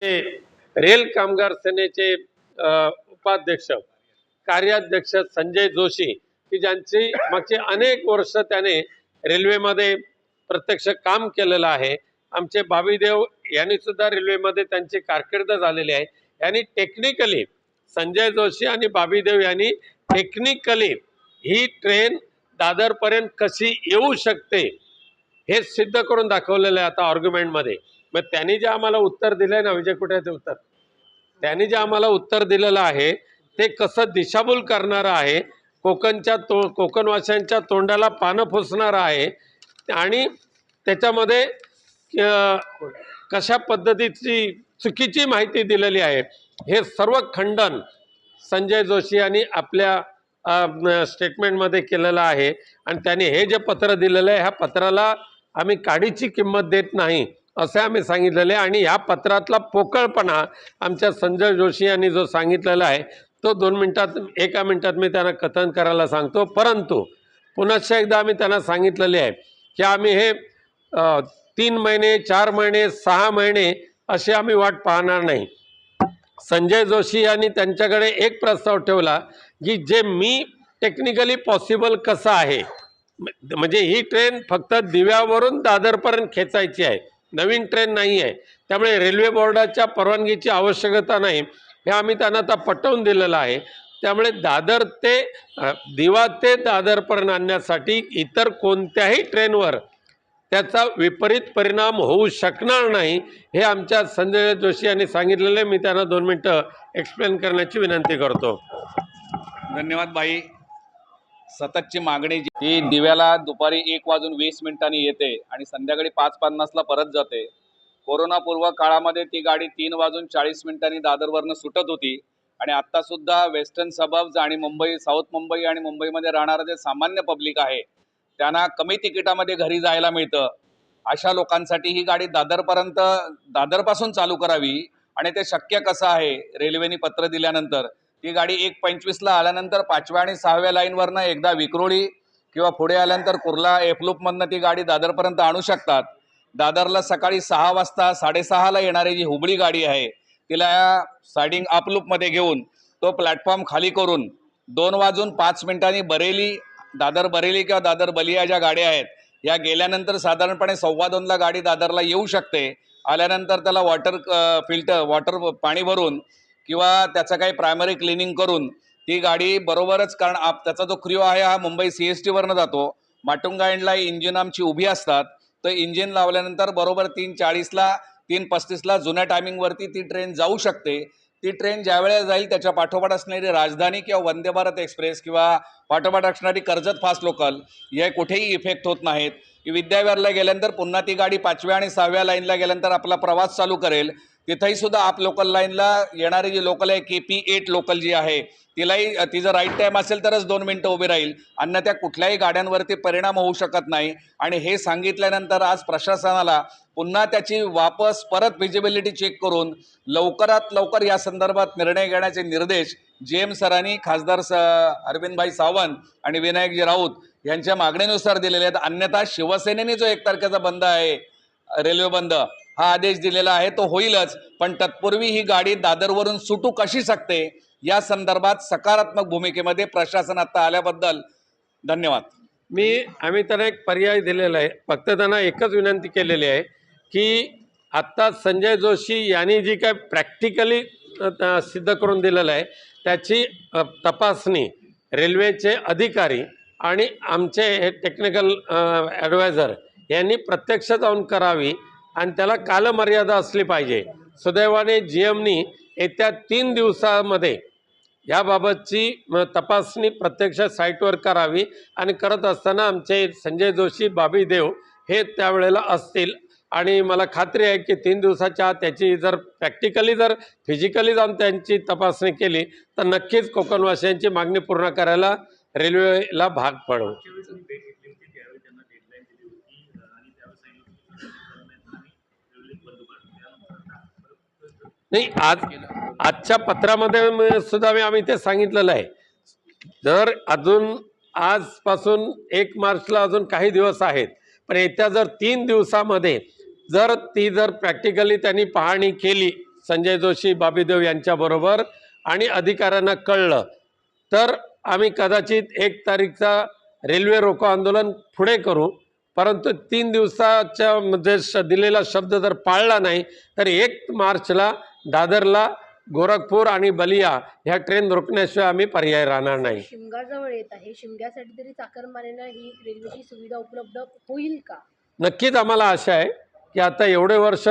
ते रेल कामगार सेनेचे उपाध्यक्ष कार्याध्यक्ष संजय जोशी की ज्यांची मागचे अनेक वर्ष त्याने रेल्वेमध्ये प्रत्यक्ष काम केलेलं आहे। आमचे बाबीदेव यांनी सुद्धा रेल्वेमध्ये त्यांची कारकीर्द झालेली आहे। यांनी टेक्निकली संजय जोशी आणि बाबीदेव यांनी टेक्निकली ही ट्रेन दादरपर्यंत कशी येऊ शकते हे सिद्ध करून दाखवलेलं आहे आता आर्ग्युमेंटमध्ये। मग त्यांनी जे आम्हाला उत्तर दिलंय ना, विजय कुठे ते उत्तर, त्यांनी जे आम्हाला उत्तर दिलेलं आहे ते कसं दिशाभूल करणारं आहे, कोकणवासियांच्या तोंडाला पानं फुसणारं आहे आणि त्याच्यामध्ये कशा पद्धतीची चुकीची माहिती दिलेली आहे हे सर्व खंडन संजय जोशी यांनी आपल्या स्टेटमेंटमध्ये केलेलं आहे। आणि त्यांनी हे जे पत्र दिलेलं आहे ह्या पत्राला आम्ही काडीची किंमत देत नाही असे आम्ही सांगितलेले। आणि ह्या पत्रातला पोकळपणा आमच्या संजय जोशी यांनी जो सांगितलेला आहे तो 1 मिनिटात मी त्यांना कथन करायला सांगतो। परंतु पुनश्च एकदा आम्ही त्यांना सांगितलेले आहे की आम्ही हे 3 महिने 4 महिने 6 महिने असे आम्ही वाट पाहणार नाही। संजय जोशी यांनी त्यांच्याकडे एक प्रस्ताव ठेवला की जे मी टेक्निकली पॉसिबल कसं आहे, म्हणजे ही ट्रेन फक्त दिव्यावरून दादरपर्यंत खेचायची आहे, नवीन ट्रेन नाही आहे, त्यामुळे रेल्वे बोर्डाच्या परवानगीची आवश्यकता नाही हे आम्ही त्यांना आता पटवून दिलेलं आहे। त्यामुळे दादर ते दिवा ते दादरपर्यंत आणण्यासाठी इतर कोणत्याही ट्रेनवर त्याचा विपरीत परिणाम होऊ शकणार नाही हे आमच्या संजय जोशी यांनी सांगितलेले। मी त्यांना 2 मिनिटं एक्सप्लेन करण्याची विनंती करतो। धन्यवाद भाई। सततची मागणी जी दिव्याला दुपारी 1:20 येते आणि संध्याकाळी 5:50ला परत जाते। कोरोनापूर्व काळामध्ये ती गाडी 3:40 दादरवरनं सुटत होती आणि आत्ता सुद्धा वेस्टर्न सबब्स आणि मुंबई, साऊथ मुंबई आणि मुंबईमध्ये राहणारं जे सामान्य पब्लिक आहे त्यांना कमी तिकिटामध्ये घरी जायला मिळतं। अशा लोकांसाठी ही गाडी दादरपासून चालू करावी आणि ते शक्य कसं आहे, रेल्वेने पत्र दिल्यानंतर ती गाडी 1:25ला आल्यानंतर 5व्या आणि 6व्या लाईनवरनं एकदा विक्रोळी किंवा पुढे आल्यानंतर कुर्ला एफलूपमधनं ती गाडी दादरपर्यंत आणू शकतात। दादरला सकाळी 6 वाजता 6:30ला येणारी जी हुबळी गाडी आहे तिला सायडिंग अपलूपमध्ये घेऊन तो प्लॅटफॉर्म खाली करून 2:05 बरेली, दादर बरेली किंवा दादर बलिया ज्या गाड्या आहेत या गेल्यानंतर साधारणपणे 2:15ला गाडी दादरला येऊ शकते। आल्यानंतर त्याला वॉटर पाणी भरून किंवा त्याचं काही प्रायमरी क्लिनिंग करून ती गाडी बरोबरच, कारण त्याचा जो क्रू आहे हा मुंबई CST वरनं जातो, माटुंगा एंडला इंजिन आमची उभी असतात, तर इंजिन लावल्यानंतर बरोबर 3:40ला 3:35ला जुन्या टायमिंगवरती ती ट्रेन जाऊ शकते। ती ट्रेन ज्यावेळेला जाईल त्याच्या पाठोपाठ असणारी राजधानी किंवा वंदे भारत एक्सप्रेस किंवा पाठोपाठ असणारी कर्जत फास्ट लोकल या कुठेही इफेक्ट होत नाहीत। विद्याविहारला गेल्यानंतर पुन्हा ती गाडी 5व्या आणि 6व्या लाईनला गेल्यानंतर आपला प्रवास चालू करेल। तिथंही सुद्धा आप लोकल लाईनला येणारी जी लोकल आहे KP8 लोकल जी आहे तिलाही तिचं राईट टाईम असेल तरच 2 मिनिटं उभी राहील, अन्यथा कुठल्याही गाड्यांवरती परिणाम होऊ शकत नाही। आणि हे सांगितल्यानंतर आज प्रशासनाला पुन्हा त्याची वापस परत फिजिबिलिटी चेक करून लवकरात लवकर या संदर्भात निर्णय घेण्याचे निर्देश GM सरांनी खासदार अरविंदभाई सावंत आणि विनायकजी राऊत यांच्या मागणीनुसार दिलेले आहेत। अन्यथा शिवसेनेने जो 1 तारखेचा बंद आहे, रेल्वे बंद, हा आदेश दिलेला आहे तो होईलच, पण तत्पूर्वी ही गाडी दादरवरून सुटू कशी शकते या संदर्भात सकारात्मक भूमिकेमध्ये प्रशासन आता आल्याबद्दल धन्यवाद। आम्ही त्यांना एक पर्याय दिलेला आहे, फक्त त्यांना एकच विनंती केलेली आहे की आत्ता संजय जोशी यांनी जी काय प्रॅक्टिकली सिद्ध करून दिलेलं आहे त्याची तपासणी रेल्वेचे अधिकारी आणि आमचे हे टेक्निकल ॲडवायझर यांनी प्रत्यक्ष जाऊन करावी आणि त्याला कालमर्यादा असली पाहिजे। सुदैवाने GMनी येत्या 3 दिवसामध्ये याबाबतची तपासणी प्रत्यक्ष साईटवर करावी आणि करत असताना आमचे संजय जोशी, बाबीदेव हे त्यावेळेला असतील आणि मला खात्री आहे की 3 दिवसाच्या आत त्याची जर प्रॅक्टिकली फिजिकली जाऊन त्यांची तपासणी केली तर नक्कीच कोकणवासियांची मागणी पूर्ण करायला रेल्वेला भाग पडू। नाही, आजच्या पत्रामध्ये सुद्धा आम्ही ते सांगितलेलं आहे, जर अजून आजपासून 1 मार्चला अजून काही दिवस आहेत, पण येत्या जर 3 दिवसामध्ये जर प्रॅक्टिकली त्यांनी पाहणी केली संजय जोशी, बाबीदेव यांच्याबरोबर आणि अधिकाऱ्यांना कळलं तर आम्ही कदाचित 1 तारीखचा रेल्वे रोको आंदोलन पुढे करू, परंतु 3 दिवसाच्या मध्ये दिलेला शब्द जर पाळला नाही तर 1 मार्चला दादरला, गोरखपूर आणि बलिया ह्या ट्रेन रोखण्याशिवाय आम्ही पर्याय राहणार नाही. शिमगा जवळ येत आहे, शिमग्यासाठी तरी चाकरमान्यांना ही रेल्वेची सुविधा उपलब्ध होईल का? नक्कीच आम्हाला आशा आहे की आता एवढे वर्ष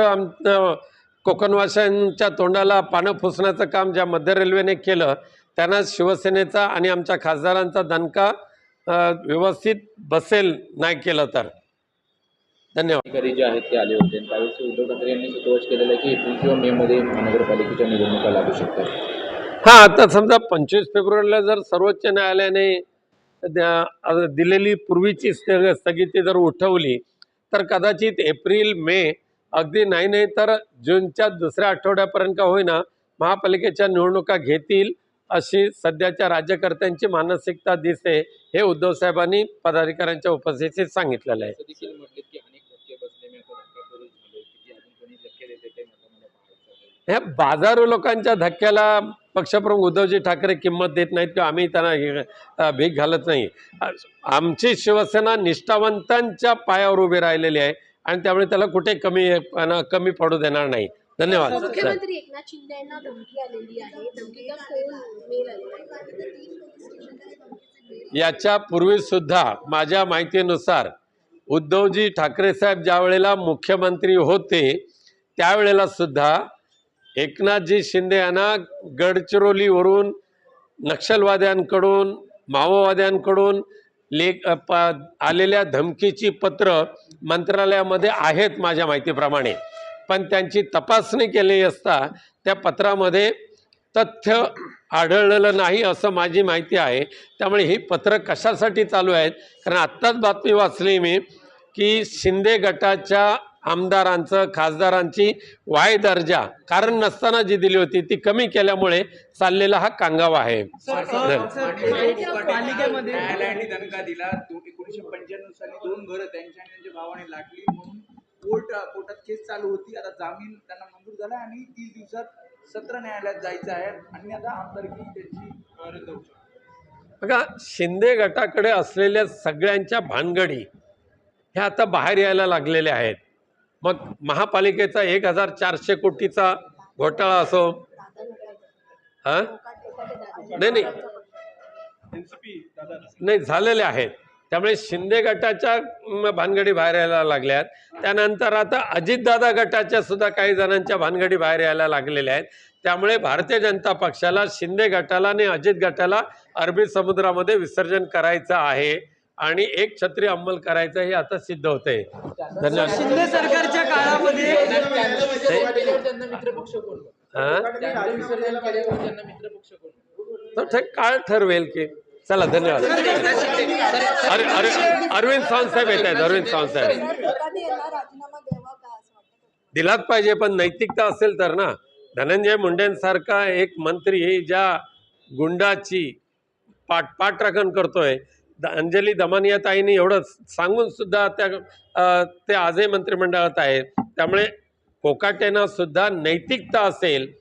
कोकणवासियांच्या तोंडाला पानं पुसण्याचं काम ज्या मध्य रेल्वेने केलं त्यांना शिवसेनेचा आणि आमच्या खासदारांचा दणका व्यवस्थित बसेल नाही केलं तर. धन्यवाद. अधिकारी जे आहेत ते आले होते त्यावेळेस उद्धव ठाकरे यांनी सूतोवाच केलेलं आहे की एप्रिल किंवा मे मध्ये महानगरपालिकेच्या निवडणुका लागू शकतात. हां, आता समजा 25 फेब्रुवारीला जर सर्वोच्च न्यायालयाने दिलेली पूर्वीची स्थगिती जर उठवली तर कदाचित एप्रिल मे अगदी नाही तर जूनच्या दुसऱ्या आठवड्यापर्यंत का होईना महापालिकेच्या निवडणुका घेतील अशी सध्याच्या राज्यकर्त्यांची मानसिकता दिसते. हे उद्धव साहेबांनी पदाधिकाऱ्यांच्या उपस्थितीत सांगितलेलं आहे. देखील म्हटले की अनेक धक्के बसले, मी आता धक्का करून झाले की अजून कोणी धक्के देते ते मला पाहायचं आहे. ह्या बाजारू लोकांच्या धक्क्याला पक्षप्रमुख उद्धवजी ठाकरे किंमत देत नाहीत किंवा आम्ही त्यांना भीक घालत नाही. आमची शिवसेना निष्ठावंतांच्या पायावर उभी राहिलेली आहे आणि त्यामुळे त्याला कुठे कमी पडू देणार नाही. धन्यवाद. मुख्यमंत्री एकनाथ शिंदे यांना धमकी आलेली आहे, धमकीचा फोन मेल आलेला आहे. याच्या पूर्वी सुद्धा माझ्या माहितीनुसार उद्धवजी ठाकरे साहेब ज्या वेळेला मुख्यमंत्री होते त्यावेळेला सुद्धा एकनाथजी शिंदे यांना गडचिरोलीवरून नक्षलवाद्यांकडून, माओवाद्यांकडून आलेल्या धमकीची पत्र मंत्रालयामध्ये आहेत माझ्या माहितीप्रमाणे, पण त्यांची तपासणी केली असता त्या पत्रामध्ये तथ्य आढळलेलं नाही असं माझी माहिती आहे. त्यामुळे ही पत्र कशासाठी चालू आहेत, कारण आत्ताच बातमी वाचली मी की शिंदे गटाच्या आमदारांचं, खासदारांची वाय दर्जा कारण नसताना जी दिली होती ती कमी केल्यामुळे चाललेला हा कांगावा आहे. पालिकेमध्ये न्यायालयाने दणका दिला. 1995 साली 2 घरं त्यांच्या आणि त्यांच्या भावाने लाटली म्हणून कोर्टात केस चालू होती. आता जामीन त्यांना मंजूर झाला आणि 30 दिवसात सत्र न्यायालयात जायचं आहे आणि आता आमदारकी त्यांची रद्द होऊ शकते. बघा, शिंदे गटाकडे असलेल्या सगळ्यांच्या भानगडी ह्या आता बाहेर यायला लागलेल्या आहेत. मग महापालिकेचा 1400 कोटीचा घोटाळा असो, हा नाही झालेले आहेत. त्यामुळे शिंदे गटाच्या भानगडी बाहेर यायला लागल्यात. त्यानंतर आता अजितदादा गटाच्या सुद्धा काही जणांच्या भानगडी बाहेर यायला लागलेल्या आहेत. त्यामुळे भारतीय जनता पक्षाला शिंदे गटाला आणि अजित गटाला अरबी समुद्रामध्ये विसर्जन करायचं आहे आणि एक छत्री अंमल करायचं हे आता सिद्ध होतंय. धन्यवाद. शिंदे सरकारच्या काळामध्ये काळ ठरवेल की. चला, धन्यवाद. अरविंद सावंत साहेब येत आहेत. अरविंद सावंत साहेब दिलाच पाहिजे, पण नैतिकता असेल तर ना. धनंजय मुंडेंसारखा एक मंत्री ज्या गुंडाची पाठराखण करतोय, अंजली दमानिया ताईंनी एवढं सांगून सुद्धा ते आजही मंत्रिमंडळात आहेत. त्यामुळे कोकाटेंना सुद्धा नैतिकता असेल,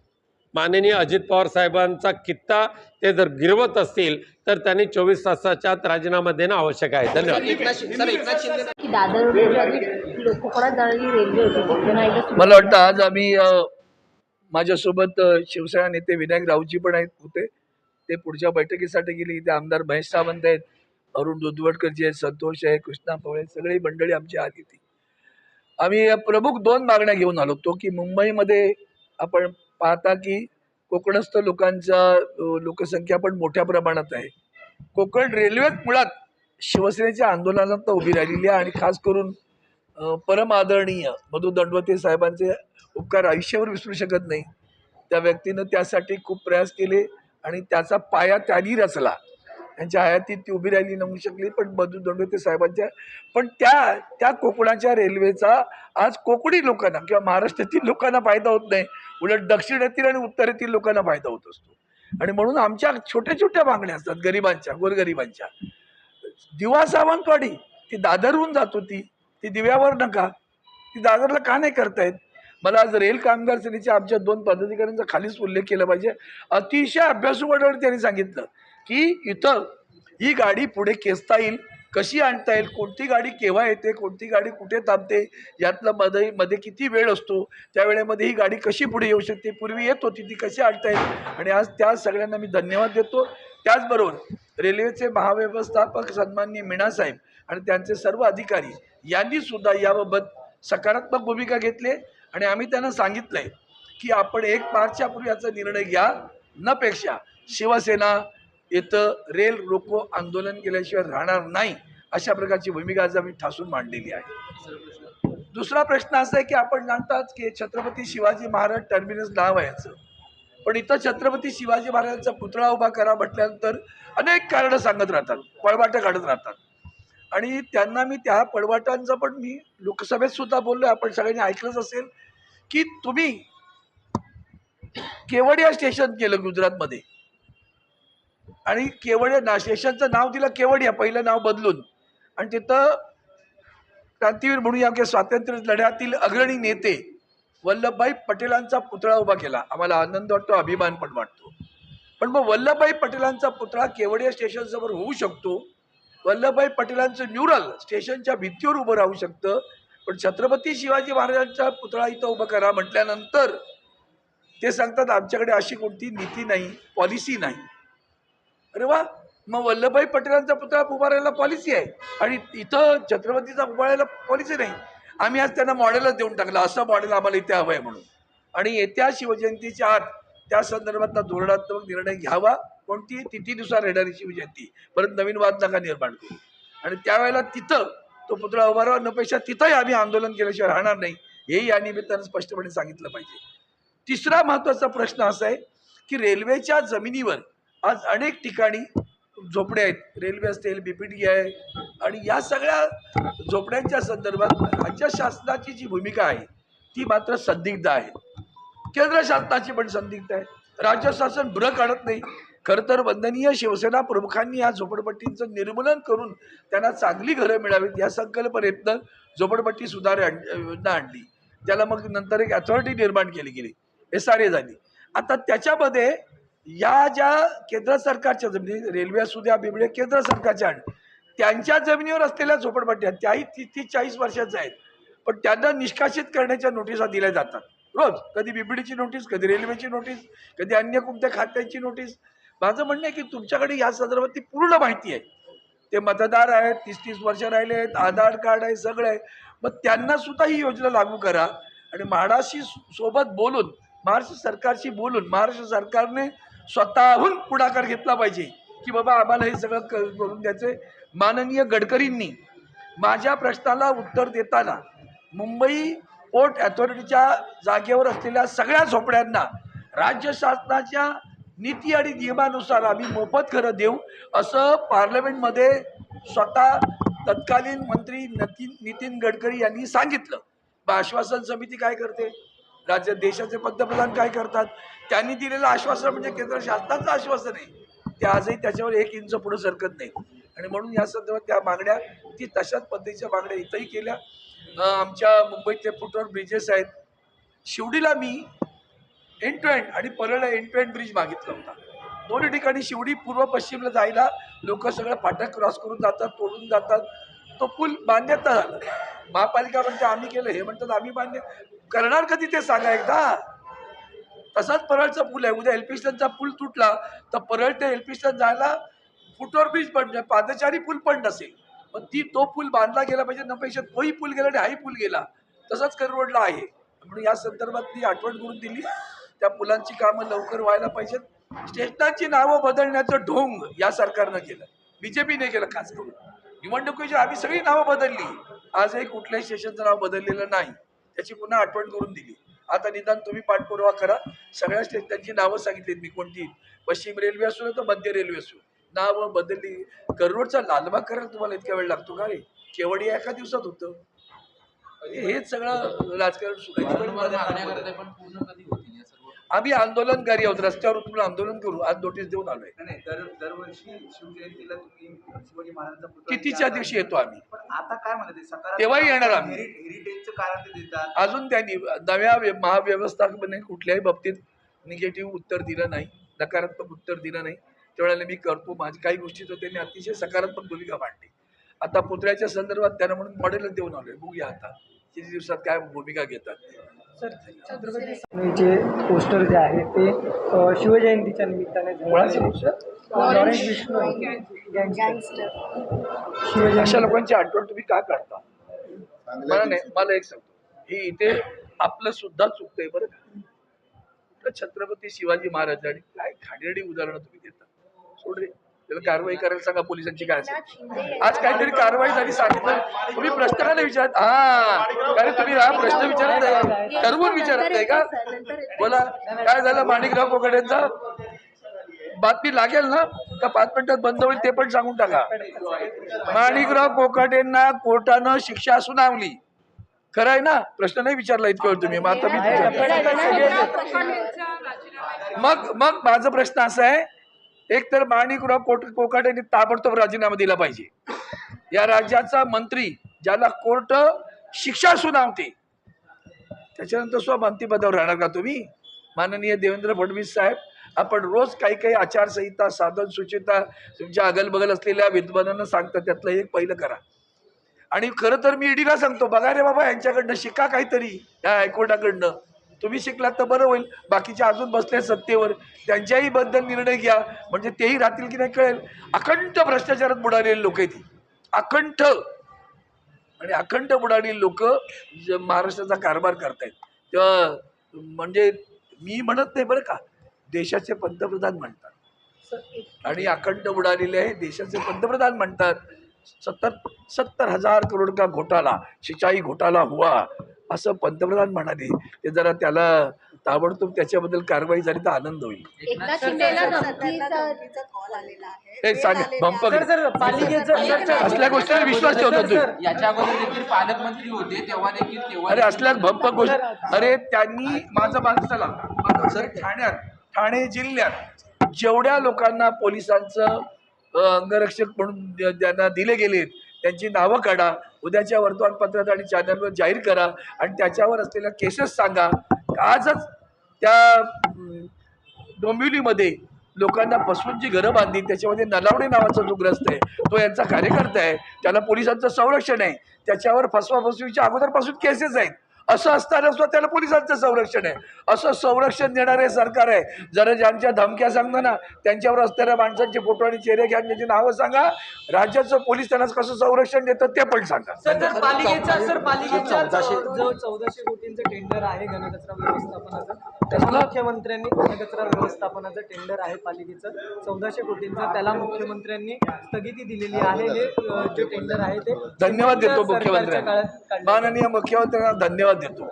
माननीय अजित पवार साहेबांचा कित्ता ते जर गिरवत असतील तर त्यांनी 24 तासाच्या आत राजीनामा देणं आवश्यक आहे. धन्यवाद. की दादर कोकणात जाणारी रेल्वे होती, मला वाटतं आज आम्ही माझ्यासोबत शिवसेना नेते विनायक राऊतजी पण होते. ते पुढच्या बैठकीसाठी गेले. इथे आमदार महेश सावंत आहेत, अरुण दुधवटकरजी आहेत, संतोष आहे, कृष्णा पवळे, सगळी मंडळी आमची आली होती. आम्ही प्रमुख 2 मागण्या घेऊन आलो होतो की मुंबईमध्ये आपण पाहता की कोकणस्थ लोकांचा लोकसंख्या पण मोठ्या प्रमाणात आहे. कोकण रेल्वेत मुळात शिवसेनेच्या आंदोलनात उभी राहिलेली आहे आणि खास करून परम आदरणीय मधु दंडवते साहेबांचे उपकार आयुष्यावर विसरू शकत नाही. त्या व्यक्तीनं त्यासाठी खूप प्रयास केले आणि त्याचा पाया त्यांनी रचला. त्यांच्या हयातीत ती उभी राहिली नसू शकली, पण मधु दंडवते साहेबांच्या पण त्या कोकणाच्या रेल्वेचा आज कोकणी लोकांना किंवा महाराष्ट्रातील लोकांना फायदा होत नाही, उलट दक्षिणेतील आणि उत्तरेतील लोकांना फायदा होत असतो. आणि म्हणून आमच्या छोट्या छोट्या मागण्या असतात गरिबांच्या, गोरगरिबांच्या. दिवा सावंतवाडी ती दादरहून जात होती, ती दिव्यावर नका, ती दादरला का नाही करतायत? मला आज रेल कामगार सेनेच्या आमच्या 2 पदाधिकाऱ्यांचा खालीच उल्लेख केला पाहिजे. अतिशय अभ्यासूपणावर त्यांनी सांगितलं की इथं ही गाडी पुढे खेचता येईल, कशी आणता येईल, कोणती गाडी केव्हा येते, कोणती गाडी कुठे थांबते, यातलं मध्ये किती वेळ असतो, त्या वेळेमध्ये ही गाडी कशी पुढे येऊ शकते, पूर्वी येत होती ती कशी आणता येईल. आणि आज त्या सगळ्यांना मी धन्यवाद देतो. त्याचबरोबर रेल्वेचे महाव्यवस्थापक सन्माननीय मीना साहेब आणि त्यांचे सर्व अधिकारी यांनी सुद्धा याबाबत सकारात्मक भूमिका घेतली आणि आम्ही त्यांना सांगितलंय की आपण 1 मार्चच्या पूर्वी याचा निर्णय घ्या, नपेक्षा शिवसेना इथं रेल रोको आंदोलन केल्याशिवाय राहणार नाही, अशा प्रकारची भूमिका आज आम्ही ठासून मांडलेली आहे. दुसरा प्रश्न असा आहे की आपण जाणतात की छत्रपती शिवाजी महाराज टर्मिनस नाव आहे याचं, पण इथं छत्रपती शिवाजी महाराजांचा पुतळा उभा करा म्हटल्यानंतर अनेक कारणं सांगत राहतात, पळवाटं काढत राहतात. आणि त्यांना मी त्या पळवाटांचं पण मी लोकसभेत सुद्धा बोललो, आपण सगळ्यांनी ऐकलंच असेल की तुम्ही केवडिया स्टेशन केलं गुजरातमध्ये आणि केवडिया स्टेशनचं नाव दिलं केवडिया, पहिलं नाव बदलून, आणि तिथं क्रांतीवीर म्हणूया की स्वातंत्र्य लढ्यातील अग्रणी नेते वल्लभभाई पटेलांचा पुतळा उभा केला. आम्हाला आनंद वाटतो, अभिमान पण वाटतो. पण मग वल्लभभाई पटेलांचा पुतळा केवडिया स्टेशनसमोर होऊ शकतो, वल्लभभाई पटेलांचं न्यूरल स्टेशनच्या भिंतीवर उभं राहू शकतं, पण छत्रपती शिवाजी महाराजांचा पुतळा इथं उभं करा म्हटल्यानंतर ते सांगतात आमच्याकडे अशी कोणती नीती नाही, पॉलिसी नाही. अरे वा, मग वल्लभभाई पटेलांचा पुतळा उभारायला पॉलिसी आहे आणि इथं छत्रपतीचा उभारायला पॉलिसी नाही. आम्ही आज त्यांना मॉडेलच देऊन टाकलं, असं मॉडेल आम्हाला इथे हवं आहे म्हणून. आणि येत्या शिवजयंतीच्या आत त्या संदर्भातला धोरणात्मक निर्णय घ्यावा. कोणती तिथीनुसार येणारी शिवजयंती, परत नवीन वाद नका निर्माण करू. आणि त्यावेळेला तिथं तो पुतळा उभारावा, नपेक्षा तिथंही आम्ही आंदोलन केल्याशिवाय राहणार नाही, हेही या निमित्तानं स्पष्टपणे सांगितलं पाहिजे. तिसरा महत्त्वाचा प्रश्न असा आहे की रेल्वेच्या जमिनीवर आज अनेक ठिकाणी झोपड्या आहेत, रेल्वे असतील, बीपीटी आहे, आणि या सगळ्या झोपड्यांच्या संदर्भात राज्य शासनाची जी भूमिका आहे ती मात्र संदिग्ध आहे. केंद्र शासनाची पण संदिग्ध आहे. राज्य शासन भुरं काढत नाही. खरं तर वंदनीय शिवसेना प्रमुखांनी या झोपडपट्टींचं निर्मूलन करून त्यांना चांगली घरं मिळावीत या संकल्पनेतनं झोपडपट्टी योजना आणली. त्याला मग नंतर एक अथॉरिटी निर्माण केली गेली, SRA झाली. आता त्याच्यामध्ये या ज्या केंद्र सरकारच्या जमिनी, रेल्वे असू द्या, बिबळे, केंद्र सरकारच्या त्यांच्या जमिनीवर असलेल्या झोपडपट्ट्या त्याही 30-40 वर्षाच्या आहेत, पण त्यांना निष्कासित करण्याच्या नोटिसा दिल्या जातात रोज. कधी बिबडीची नोटीस, कधी रेल्वेची नोटीस, कधी अन्य कोणत्या खात्याची नोटीस. माझं म्हणणं आहे की तुमच्याकडे या संदर्भात ती पूर्ण माहिती आहे. ते मतदार आहेत, 30-30 वर्ष राहिले आहेत, आधार कार्ड आहे, सगळं आहे. मग त्यांना सुद्धा ही योजना लागू करा आणि म्हाडाशी सोबत बोलून, महाराष्ट्र सरकारशी बोलून, महाराष्ट्र सरकारने स्वतःहून पुढाकार घेतला पाहिजे की बाबा आम्हाला हे सगळं करून द्यायचे. माननीय गडकरींनी माझ्या प्रश्नाला उत्तर देताना मुंबई पोर्ट अथॉरिटीच्या जागेवर असलेल्या सगळ्या झोपड्यांना राज्य शासनाच्या नीती आणि नियमानुसार आम्ही मोफत घरं देऊ असं पार्लमेंटमध्ये स्वतः तत्कालीन मंत्री नितीन गडकरी यांनी सांगितलं. आश्वासन समिती काय करते, राज्य देशाचे पंतप्रधान काय करतात, त्यांनी दिलेलं आश्वासन म्हणजे केंद्र शासनाचं आश्वासन आहे, ते आजही त्याच्यावर 1 इंच पुढे सरकत नाही. आणि म्हणून या संदर्भात त्या मागण्या ती तशाच पद्धतीच्या मागण्या इथंही केल्या. आमच्या मुंबईतले फुटओव्हर ब्रिजेस आहेत, शिवडीला मी एंड टू एंड आणि परळला एंड टू एंड ब्रिज मागितला होता. दोन्ही ठिकाणी शिवडी पूर्व पश्चिमला जायला लोक सगळं फाटक क्रॉस करून जातात, तोडून जातात. तो पूल बांधण्यात झाला, महापालिका म्हणते आम्ही केलं, हे म्हणतात आम्ही बांधले. करणार कधी ते सांगा एकदा. तसाच परळचा पूल आहे, उद्या एलपी स्टँडचा पूल तुटला तर परळ ते एलपी स्टँड जायला फुटओव्हर ब्रिज पण पादचारी पूल पण नसेल, मग तो पूल बांधला गेला पाहिजे. नपेक्षा तोही पूल गेला आणि हाही पूल गेला. तसाच करवडला आहे. म्हणून या संदर्भात ती आठवण करून दिली. त्या पुलांची कामं लवकर व्हायला पाहिजेत. स्टेशनांची नावं बदलण्याचं ढोंग या सरकारनं केलं, बीजेपीने केलं. खास करून निवडणुकीची आम्ही सगळी नावं बदलली, आजही कुठल्याही स्टेशनचं नाव बदललेलं नाही. त्याची पुन्हा आठवण करून दिली. आता निदान तुम्ही पाठपुरावा करा. सगळ्या स्टेशनची नावं सांगितलीत मी, कोणती, पश्चिम रेल्वे असू तर मध्य रेल्वे असू, नावं बदलली. करोडचा लालबाग करायला तुम्हाला इतका वेळ लागतो का रे? केवढी एका दिवसात होतं. हेच सगळं राजकारण सुरू आहे. आम्ही आंदोलनकारी आहोत, रस्त्यावर उतरून आंदोलन करू, आज नोटीस देऊन आलोय. नाही दरवर्षी शिवजयंतीला तुम्ही शिवाजी महाराजांचा पुतळा कितीच्या दिवशी येतो आम्ही, पण आता काय म्हणते सकारात्मक तेव्हाही येणार आम्ही. हेरिटेजचं कारण ते देतात. अजून त्यांनी नव्या महाव्यवस्थापने कुठल्याही बाबतीत निगेटिव्ह उत्तर दिलं नाही, नकारात्मक उत्तर दिलं नाही. त्यावेळेला मी करतो माझी काही गोष्टीचं त्यांनी अतिशय सकारात्मक भूमिका मांडली. आता पुतळ्याच्या संदर्भात त्यांना म्हणून मॉडेलच देऊन आलोय, बघूया आता किती दिवसात काय भूमिका घेतात. जे पोस्टर जे आहे ते शिवजयंतीच्या निमित्ताने कोणाचे पोस्टर? Lawrence Bishnoi gangster. अशा लोकांची आठवण तुम्ही का काढता? मला नाही, मला एक सांगतो, हे इथे आपलं सुद्धा चुकतंय बरं का. छत्रपती शिवाजी महाराजांनी काय खाणेरडी उदाहरणं तुम्ही देता. सोड रे, त्याला कारवाई करायला सांगा पोलिसांची. काय असेल आज काहीतरी कारवाई झाली सांगितलं, तुम्ही प्रश्न का नाही विचारत? कारण तुम्ही हा प्रश्न विचारत नाही, ठरवून विचारत नाही का? बोला काय झालं माणिकराव कोकाटेंचा? बातमी लागेल ना का 5 मिनिटात बंद होईल ते पण सांगून टाका. माणिकराव कोकाटेंना कोर्टानं शिक्षा सुनावली, खरं आहे ना? प्रश्न नाही विचारला इतकं वेळ तुम्ही. मग आता मी मग माझा प्रश्न असा आहे, एक तर माणिकराव कोकाटेंनी ताबडतोब राजीनामा दिला पाहिजे. या राज्याचा मंत्री ज्याला कोर्ट शिक्षा सुनावते त्याच्यानंतर सुद्धा मंत्रिपदावर राहणार का तुम्ही? माननीय देवेंद्र फडणवीस साहेब, आपण रोज काही आचारसंहिता साधन सुचिता तुमच्या अगलबगल असलेल्या विद्वानांना सांगता, त्यातलं एक पहिलं करा. आणि खरं तर मी ईडीला सांगतो, बघा रे बाबा यांच्याकडनं शिका काहीतरी, या हायकोर्टाकडनं तुम्ही शिकलात तर बरं होईल. बाकीचे अजून बसले सत्तेवर, त्यांच्याही बद्दल निर्णय घ्या, म्हणजे तेही राहतील की नाही कळेल. अखंड भ्रष्टाचारात बुडालेली लोक आहेत, अखंड आणि अखंड बुडालेली लोक महाराष्ट्राचा कारभार करतायत. तेव्हा म्हणजे मी म्हणत नाही बरं का, देशाचे पंतप्रधान म्हणतात, आणि अखंड बुडालेले आहे देशाचे पंतप्रधान म्हणतात. 70,000 करोड का घोटाला, सिंचाई घोटाला हुआ असं पंतप्रधान म्हणाले. ते जरा त्याला ताबडतोब त्याच्याबद्दल कारवाई झाली तर आनंद होईल. एकनाथ शिंदेला हे सांग असल्या गोष्टीवर विश्वास ठेवतो तुम्ही. याच्या अगोदर देखील पालकमंत्री होते तेव्हा देखील अरे असल्या भंप गोष्ट, अरे त्यांनी माझं ठाणे जिल्ह्यात जेवढ्या लोकांना पोलिसांचं अंगरक्षक म्हणून त्यांना दिले गेलेत त्यांची नावं काढा, उद्याच्या वर्तमानपत्रात आणि चॅनलवर जाहीर करा, आणि त्याच्यावर असलेल्या केसेस सांगा. आजच त्या डोंबिवलीमध्ये लोकांना फसवून जी घरं बांधली त्याच्यामध्ये नलावडे नावाचा जो ग्रस्त आहे तो यांचा कार्यकर्ता आहे, त्याला पोलिसांचं संरक्षण आहे, त्याच्यावर फसवाफसवीच्या अगोदरपासून केसेस आहेत. असं असताना सुद्धा त्याला पोलिसांचं संरक्षण आहे. असं संरक्षण देणारे सरकार आहे. जरा ज्यांच्या धमक्या सांगता ना त्यांच्यावर असणाऱ्या माणसांचे फोटो आणि चेहरे घ्या, त्याची नावं सांगा. राज्याचं पोलीस त्यांना कसं संरक्षण देतं ते पण सांगा. पालिकेचा जो 1400 कोटींचं टेंडर आहे घनकचरा व्यवस्थापनाचं, त्याला मुख्यमंत्र्यांनी घनकचरा व्यवस्थापनाचं टेंडर आहे पालिकेचं 1400 कोटींचं, त्याला मुख्यमंत्र्यांनी स्थगिती दिलेली आहे. हे जे टेंडर आहे ते धन्यवाद देतो मुख्यमंत्र्यांना, माननीय मुख्यमंत्र्यांना धन्यवाद देतो.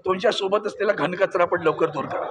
तुमच्या सोबत असलेला घनकचरा पण लवकर दूर करा.